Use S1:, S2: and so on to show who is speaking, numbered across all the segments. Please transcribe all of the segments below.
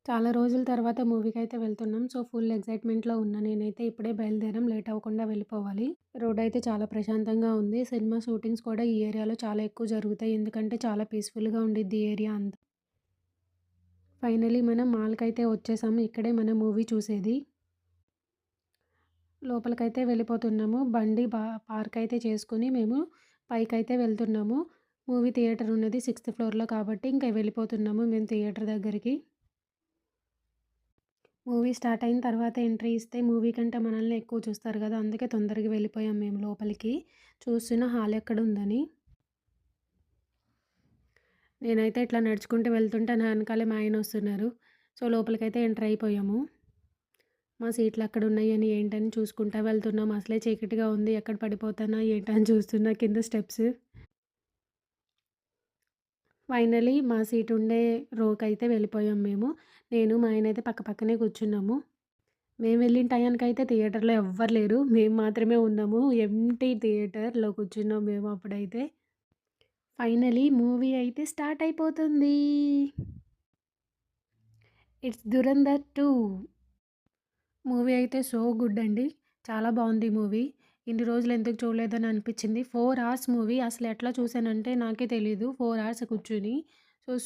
S1: చాలా రోజుల తర్వాత మూవీకైతే వెళ్తున్నాం. సో, ఫుల్ ఎక్సైట్‌మెంట్‌లో ఉన్నా నేనైతే. ఇప్పుడే బయలుదేరాం. లేట్ అవ్వకుండా వెళ్ళిపోవాలి. రోడయితే చాలా ప్రశాంతంగా ఉంది. సినిమా షూటింగ్స్ కూడా ఈ ఏరియాలో చాలా ఎక్కువ జరుగుతాయి. ఎందుకంటే చాలా పీస్‌ఫుల్‌గా ఉండిద్ది ఈ ఏరియా అంతా. ఫైనల్లీ మనం మాల్‌కైతే వచ్చేసాము. ఇక్కడే మనం మూవీ చూసేది. లోపలికైతే వెళ్ళిపోతున్నాము. బండి పార్క్ అయితే చేసుకొని మేము పైకైతే వెళ్తున్నాము. మూవీ థియేటర్ ఉన్నది సిక్స్త్ ఫ్లోర్‌లో కాబట్టి ఇంక వెళ్ళిపోతున్నాము మేము థియేటర్ దగ్గరికి. మూవీ స్టార్ట్ అయిన తర్వాత ఎంట్రీ ఇస్తే మూవీ కంటే మనల్ని ఎక్కువ చూస్తారు గదా! అందుకే తొందరగా వెళ్ళిపోయాం మేము లోపలికి. చూస్తున్న హాల్ ఎక్కడుందని. నేనైతే ఇట్లా నడుచుకుంటూ వెళ్తుంటే నా వెనకాలే మా ఆయనొస్తున్నారు. సో, లోపలికైతే ఎంటర్ అయిపోయాము. మా సీట్లు అక్కడున్నాయని ఏంటని చూసుకుంటా వెళ్తున్నాం. అసలే చీకటిగా ఉంది. ఎక్కడ పడిపోతానా ఏంటా అని చూస్తున్నా కింద స్టెప్స్. ఫైనల్లీ మా సీట్ ఉండే రోకైతే వెళ్ళిపోయాం మేము. నేను, మా ఆయనైతే పక్క పక్కనే కూర్చున్నాము. మేము వెళ్ళిన టయానికైతే థియేటర్‌లో ఎవ్వరు లేరు. మేము మాత్రమే ఉన్నాము. ఎంప్టీ థియేటర్‌లో కూర్చున్నాం మేము అప్పుడైతే. ఫైనల్లీ మూవీ అయితే స్టార్ట్ అయిపోతుంది. ఇట్స్ 'ధురంధర్ 2'. మూవీ అయితే సో గుడ్ అండి. చాలా బావుంది మూవీ. ఇన్ని రోజులు ఎందుకు చూడలేదని అనిపించింది. 4 అవర్స్ మూవీ. అసలు ఎట్లా చూసానంటే నాకే తెలీదు. 4 అవర్స్ కూర్చొని.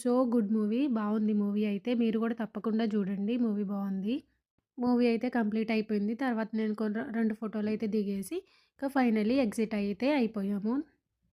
S1: So good movie. బావుంది మూవీ అయితే. మీరు కూడా తప్పకుండా చూడండి. మూవీ బావుంది. మూవీ అయితే కంప్లీట్ అయిపోయింది. తర్వాత నేను 2 ఫోటోలయితే దిగేసి, ఇక ఫైనల్లీ ఎగ్జిట్ అయితే అయిపోయాము.